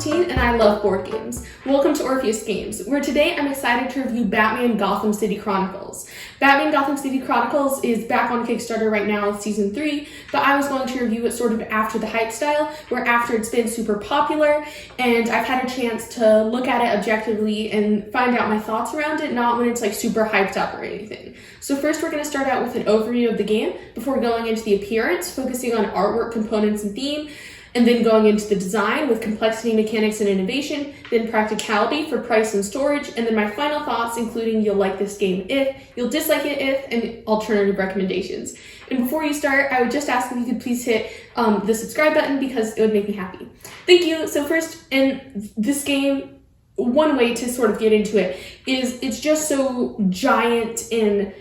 16 and I love board games. Welcome to Orpheus Games, where today I'm excited to review Batman Gotham City Chronicles. Batman Gotham City Chronicles is back on Kickstarter right now with Season 3, but I was going to review it sort of after the hype style, where after it's been super popular, and I've had a chance to look at it objectively and find out my thoughts around it, not when it's like super hyped up or anything. So first we're going to start out with an overview of the game before going into the appearance, focusing on artwork, components, and theme, and then going into the design with complexity, mechanics, and innovation, then practicality for price and storage, and then my final thoughts, including you'll like this game if, you'll dislike it if, and alternative recommendations. And before you start, I would just ask if you could please hit the subscribe button because it would make me happy. Thank you. So first, in this game, one way to sort of get into it is it's just so giant and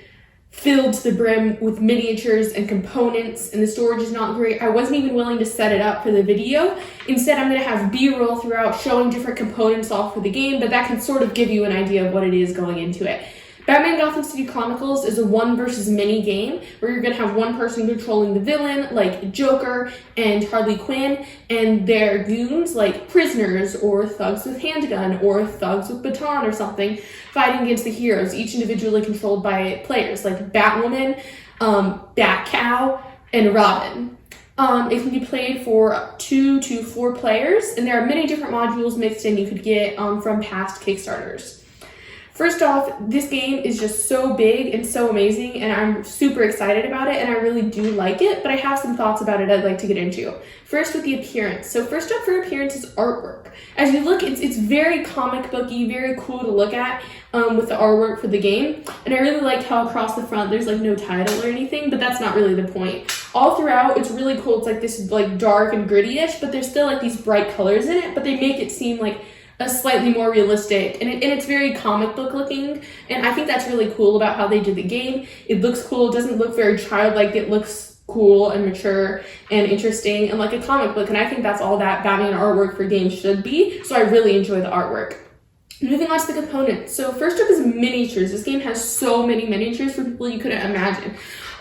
filled to the brim with miniatures and components, and the storage is not great. I wasn't even willing to set it up for the video. Instead, I'm going to have B-roll throughout showing different components off for the game, but that can sort of give you an idea of what it is going into it. Batman Gotham City Chronicles is a one versus many game where you're going to have one person controlling the villain, like Joker and Harley Quinn, and their goons, like prisoners or thugs with handgun or thugs with baton or something, fighting against the heroes, each individually controlled by players like Batwoman, Batcow, and Robin. It can be played for 2 to 4 players, and there are many different modules mixed in you could get from past Kickstarters. First off, this game is just so big and so amazing, and I'm super excited about it, and I really do like it, but I have some thoughts about it I'd like to get into. First, with the appearance. So first up for appearance is artwork. As you look, it's very comic booky, very cool to look at with the artwork for the game, and I really like how across the front there's like no title or anything, but that's not really the point. All throughout, it's really cool. It's like this like dark and gritty-ish, but there's still like these bright colors in it, but they make it seem like a slightly more realistic, and it's very comic book looking, and I think that's really cool about how they did the game. It looks cool, it doesn't look very childlike, it looks cool and mature and interesting and like a comic book, and I think that's all that Batman artwork for games should be, so I really enjoy the artwork. Moving on to the components. So first up is miniatures. This game has so many miniatures for people you couldn't imagine.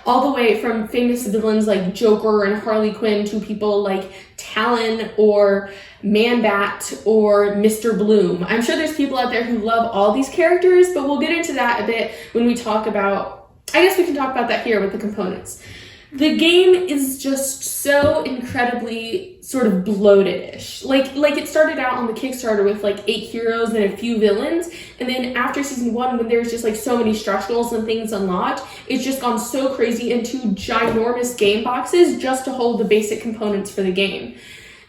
All the way from famous villains like Joker and Harley Quinn to people like Talon or Man-Bat or Mr. Bloom. I'm sure there's people out there who love all these characters, but we'll get into that a bit when we talk about, I guess we can talk about that here with the components. The game is just so incredibly sort of bloated-ish. Like it started out on the Kickstarter with like 8 heroes and a few villains, and then after season 1, when there's just like so many stretch goals and things unlocked, it's just gone so crazy into ginormous game boxes just to hold the basic components for the game.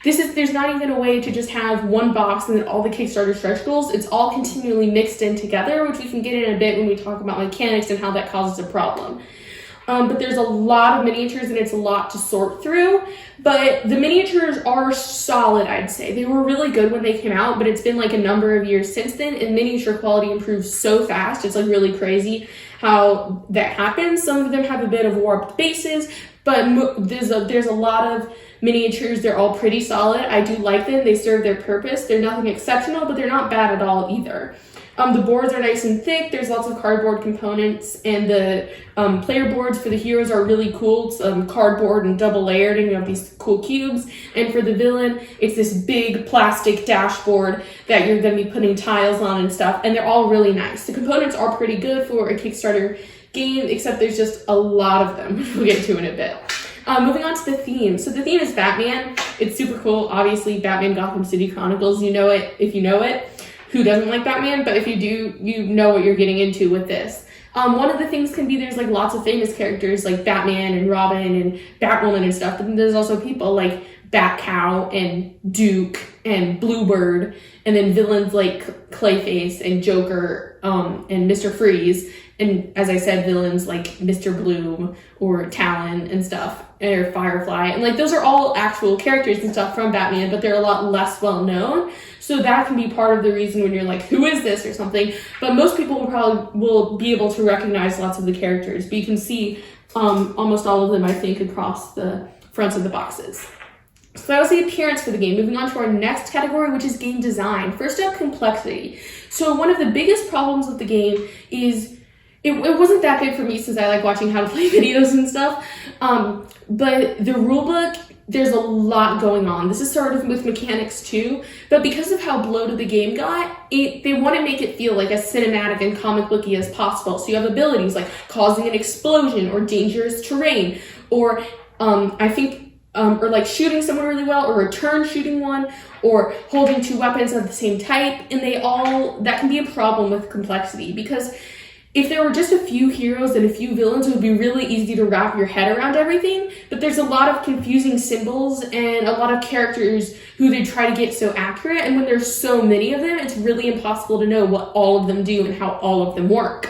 There's not even a way to just have one box and then all the Kickstarter stretch goals. It's all continually mixed in together, which we can get in a bit when we talk about mechanics and how that causes a problem. But there's a lot of miniatures and it's a lot to sort through, but the miniatures are solid, I'd say. They were really good when they came out, but it's been like a number of years since then, and miniature quality improves so fast. It's like really crazy how that happens. Some of them have a bit of warped bases, but there's a lot of miniatures. They're all pretty solid. I do like them. They serve their purpose. They're nothing exceptional, but they're not bad at all either. The boards are nice and thick. There's lots of cardboard components, and the player boards for the heroes are really cool. It's cardboard and double layered, and you have these cool cubes. And for the villain, it's this big plastic dashboard that you're going to be putting tiles on and stuff, and they're all really nice. The components are pretty good for a Kickstarter game, except there's just a lot of them, which we'll get to in a bit. Moving on to the theme. So the theme is Batman. It's super cool. Obviously, Batman Gotham City Chronicles. You know it if you know it. Who doesn't like Batman? But if you do, you know what you're getting into with this. One of the things can be there's like lots of famous characters like Batman and Robin and Batwoman and stuff, but then there's also people like Batcow and Duke and Bluebird, and then villains like Clayface and Joker and Mr. Freeze, and as I said, villains like Mr. Bloom or Talon and stuff, or Firefly, and like those are all actual characters and stuff from Batman, but they're a lot less well known. So that can be part of the reason when you're like, who is this or something? But most people will be able to recognize lots of the characters. But you can see almost all of them, I think, across the fronts of the boxes. So that was the appearance for the game. Moving on to our next category, which is game design. First up, complexity. So one of the biggest problems with the game is it wasn't that big for me since I like watching how to play videos and stuff. But the rulebook, there's a lot going on. This is sort of with mechanics too, but because of how bloated the game got, they want to make it feel like as cinematic and comic booky as possible. So you have abilities like causing an explosion or dangerous terrain, or or like shooting someone really well, or return shooting one, or holding two weapons of the same type, and that can be a problem with complexity, because if there were just a few heroes and a few villains, it would be really easy to wrap your head around everything, but there's a lot of confusing symbols and a lot of characters who they try to get so accurate, and when there's so many of them, it's really impossible to know what all of them do and how all of them work.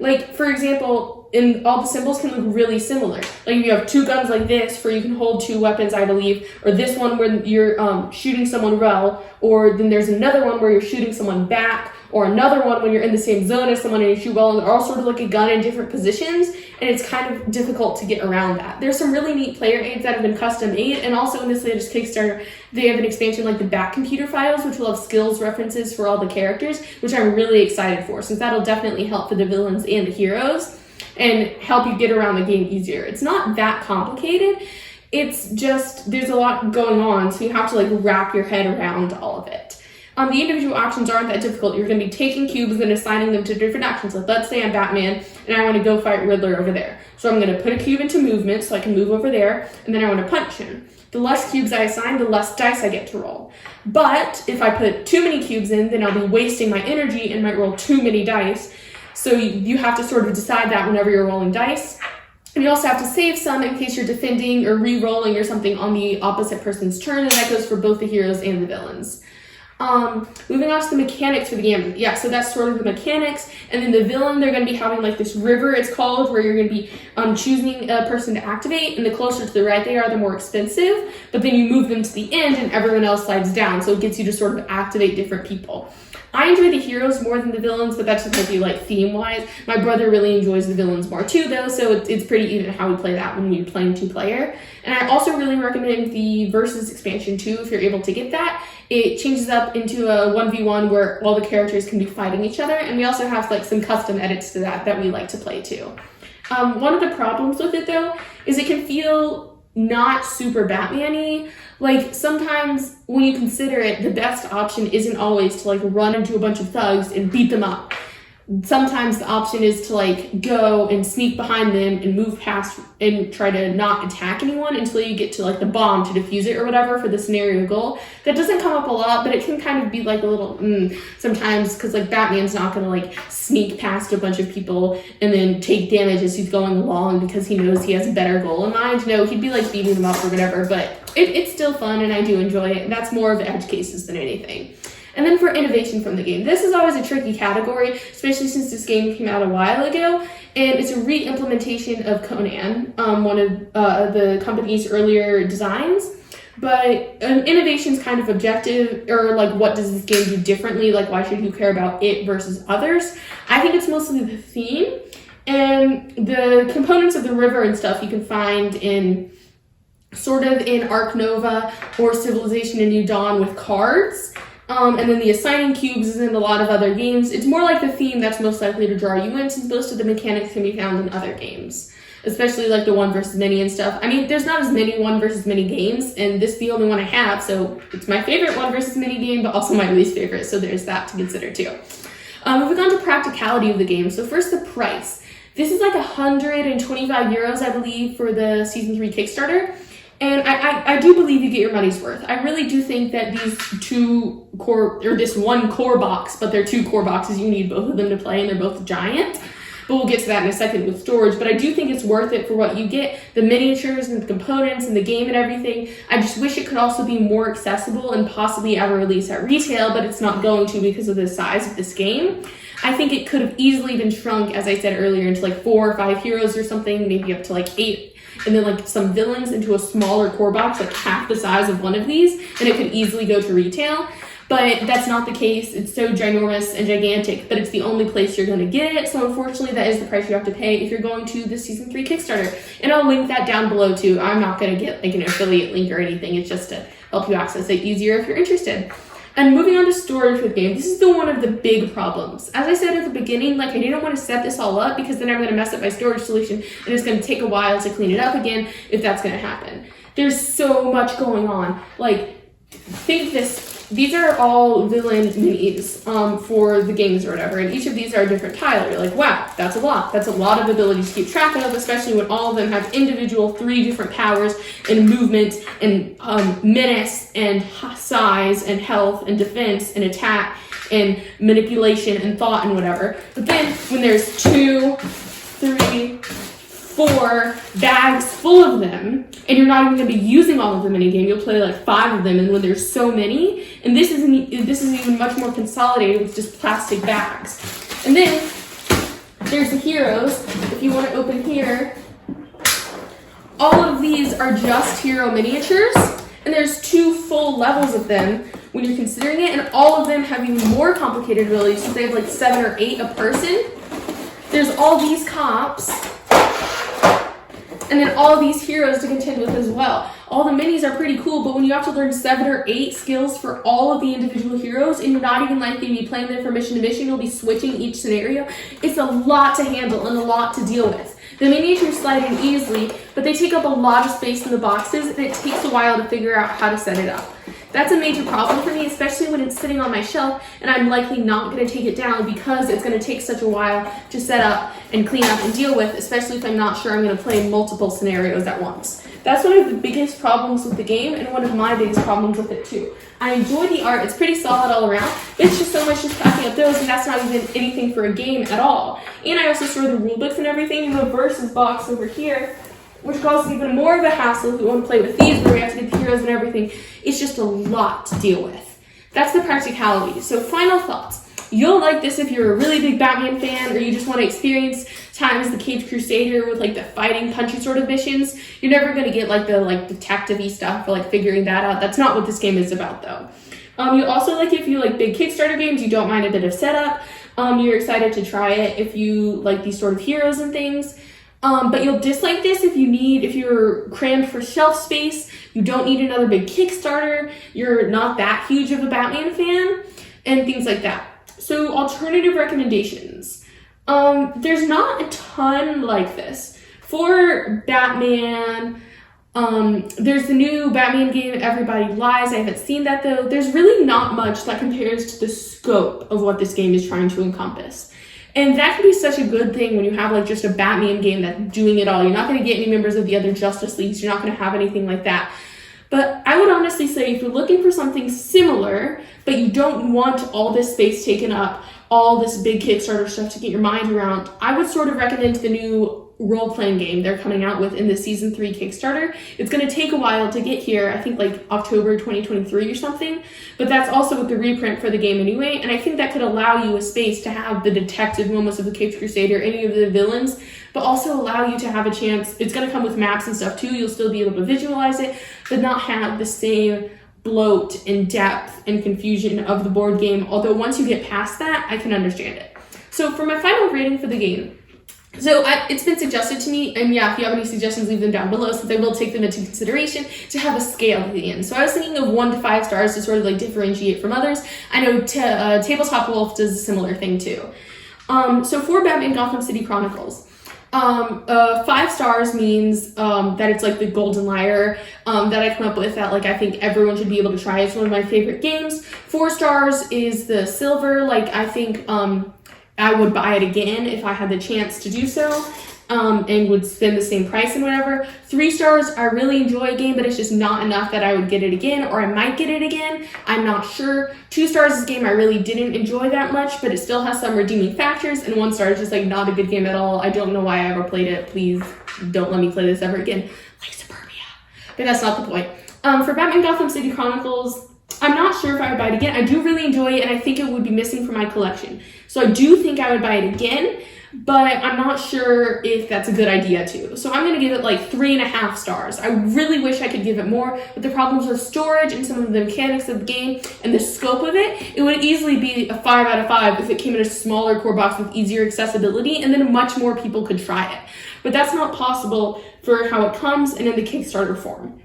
Like, for example, all the symbols can look really similar. Like, if you have two guns like this, where you can hold two weapons, I believe, or this one where you're shooting someone well, or then there's another one where you're shooting someone back, or another one when you're in the same zone as someone and you shoot well, and they're all sort of like a gun in different positions, and it's kind of difficult to get around that. There's some really neat player aids that have been custom made, and also in this latest Kickstarter, they have an expansion like the back computer files, which will have skills references for all the characters, which I'm really excited for, since that'll definitely help for the villains and the heroes, and help you get around the game easier. It's not that complicated, it's just, there's a lot going on, so you have to like wrap your head around all of it. The individual actions aren't that difficult. You're going to be taking cubes and assigning them to different actions. Like, let's say I'm Batman and I want to go fight Riddler over there. So I'm going to put a cube into movement so I can move over there, and then I want to punch him. The less cubes I assign, the less dice I get to roll. But if I put too many cubes in, then I'll be wasting my energy and might roll too many dice. So you have to sort of decide that whenever you're rolling dice. And you also have to save some in case you're defending or re-rolling or something on the opposite person's turn, and that goes for both the heroes and the villains. Moving on to the mechanics for the game. Yeah, so that's sort of the mechanics. And then the villain, they're going to be having like this river, it's called, where you're going to be choosing a person to activate. And the closer to the right they are, the more expensive. But then you move them to the end and everyone else slides down. So it gets you to sort of activate different people. I enjoy the heroes more than the villains, but that's just maybe like theme-wise. My brother really enjoys the villains more too, though, so it's pretty even how we play that when we're playing two-player. And I also really recommend the Versus expansion too, if you're able to get that. It changes up into a 1v1 where all the characters can be fighting each other, and we also have like some custom edits to that we like to play too. One of the problems with it, though, is it can feel not super Batman-y. Like, sometimes when you consider it, the best option isn't always to like run into a bunch of thugs and beat them up. Sometimes the option is to like go and sneak behind them and move past and try to not attack anyone until you get to like the bomb to defuse it or whatever for the scenario goal. That doesn't come up a lot, but it can kind of be like a little sometimes, because like Batman's not gonna like sneak past a bunch of people and then take damage as he's going along because he knows he has a better goal in mind. No, he'd be like beating them up or whatever, but it's still fun and I do enjoy it. That's more of edge cases than anything. And then for innovation from the game, this is always a tricky category, especially since this game came out a while ago, and it's a re-implementation of Conan, one of the company's earlier designs. But innovation is kind of objective, or like what does this game do differently, like why should you care about it versus others? I think it's mostly the theme, and the components of the river and stuff you can find in sort of in Arc Nova or Civilization and New Dawn with cards. And then the assigning cubes is in a lot of other games. It's more like the theme that's most likely to draw you in, since most of the mechanics can be found in other games, especially like the one versus many and stuff. I mean, there's not as many one versus many games, and this is the only one I have, so it's my favorite one versus many game, but also my least favorite, so there's that to consider too. Moving on to practicality of the game. So first, the price. This is like 125 euros, I believe, for the Season 3 Kickstarter. And I do believe you get your money's worth. I really do think that this one core box, but they're two core boxes, you need both of them to play, and they're both giant. But we'll get to that in a second with storage. But I do think it's worth it for what you get, the miniatures and the components and the game and everything. I just wish it could also be more accessible and possibly ever release at retail, but it's not going to because of the size of this game. I think it could have easily been shrunk, as I said earlier, into like 4 or 5 heroes or something, maybe up to like 8. And then like some villains into a smaller core box, like half the size of one of these, and it could easily go to retail. But that's not the case. It's so ginormous and gigantic, but it's the only place you're going to get it. So unfortunately, that is the price you have to pay if you're going to the Season 3 Kickstarter. And I'll link that down below too. I'm not going to get like an affiliate link or anything. It's just to help you access it easier if you're interested. And moving on to storage with game, this is one of the big problems. As I said at the beginning, like I didn't want to set this all up because then I'm going to mess up my storage solution and it's going to take a while to clean it up again if that's going to happen. There's so much going on. Like, think this. These are all villain minis for the games or whatever, and each of these are a different tile. You're like, wow, that's a lot. That's a lot of abilities to keep track of, especially when all of them have individual 3 different powers and movement and menace and size and health and defense and attack and manipulation and thought and whatever. But then when there's 2, 3, 4 bags full of them, and you're not even going to be using all of them in a game, you'll play like 5 of them, and when there's so many, and this is even much more consolidated with just plastic bags. And then there's the heroes. If you want to open here, all of these are just hero miniatures, and there's 2 full levels of them when you're considering it, and all of them have even more complicated abilities, so they have like 7 or 8 a person. There's all these cops, and then all these heroes to contend with as well. All the minis are pretty cool, but when you have to learn 7 or 8 skills for all of the individual heroes, and you're not even likely to be playing them from mission to mission, you'll be switching each scenario, it's a lot to handle and a lot to deal with. The miniatures slide in easily, but they take up a lot of space in the boxes, and it takes a while to figure out how to set it up. That's a major problem for me, especially when it's sitting on my shelf and I'm likely not going to take it down because it's going to take such a while to set up and clean up and deal with, especially if I'm not sure I'm going to play multiple scenarios at once. That's one of the biggest problems with the game and one of my biggest problems with it too. I enjoy the art, it's pretty solid all around. It's just so much just packing up those, and that's not even anything for a game at all. And I also store the rule books and everything in the versus box over here, which causes even more of a hassle if we want to play with these where we have to get the heroes and everything. It's just a lot to deal with. That's the practicality. So final thoughts. You'll like this if you're a really big Batman fan or you just want to experience time as the Caped Crusader with like the fighting punchy sort of missions. You're never going to get like the detective-y stuff or like figuring that out. That's not what this game is about though. You also like it if you like big Kickstarter games, you don't mind a bit of setup. You're excited to try it if you like these sort of heroes and things. But you'll dislike this if you're crammed for shelf space, you don't need another big Kickstarter, you're not that huge of a Batman fan, and things like that. So alternative recommendations. There's not a ton like this. For Batman, there's the new Batman game, Everybody Lies. I haven't seen that though. There's really not much that compares to the scope of what this game is trying to encompass. And that can be such a good thing when you have like just a Batman game that's doing it all. You're not going to get any members of the other Justice Leagues. You're not going to have anything like that. But I would honestly say if you're looking for something similar, but you don't want all this space taken up, all this big Kickstarter stuff to get your mind around, I would sort of recommend the new role-playing game they're coming out with in the Season 3 Kickstarter. It's going to take a while to get here, I think like October 2023 or something, but that's also with the reprint for the game anyway, and I think that could allow you a space to have the detective moments of the Caped Crusader, any of the villains, but also allow you to have a chance. It's going to come with maps and stuff too, you'll still be able to visualize it, but not have the same bloat and depth and confusion of the board game, although once you get past that, I can understand it. So for my final rating for the game, so it's been suggested to me, and yeah, if you have any suggestions, leave them down below since I will take them into consideration to have a scale at the end. So I was thinking of 1 to 5 stars to sort of like differentiate from others. I know Tabletop Wolf does a similar thing too. So for Batman Gotham City Chronicles, 5 stars means that it's like the golden liar that I come up with that like I think everyone should be able to try. It's one of my favorite games. 4 stars is the silver, like I think I would buy it again if I had the chance to do so, and would spend the same price and whatever. 3 stars, I really enjoy a game, but it's just not enough that I would get it again, or I might get it again. I'm not sure. 2 stars is a game I really didn't enjoy that much, but it still has some redeeming factors, and 1 star is just like not a good game at all. I don't know why I ever played it. Please don't let me play this ever again. Like Suburbia. But that's not the point. For Batman Gotham City Chronicles, I'm not sure if I would buy it again. I do really enjoy it, and I think it would be missing from my collection. So I do think I would buy it again, but I'm not sure if that's a good idea too. So I'm going to give it like 3.5 stars. I really wish I could give it more, but the problems with storage and some of the mechanics of the game and the scope of it, it would easily be a 5 out of 5 if it came in a smaller core box with easier accessibility, and then much more people could try it. But that's not possible for how it comes and in the Kickstarter form.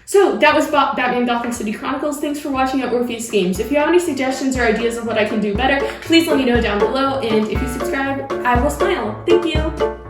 So that was Batman Gotham City Chronicles. Thanks for watching at Orpheus Games. If you have any suggestions or ideas of what I can do better, please let me know down below. And if you subscribe, I will smile. Thank you.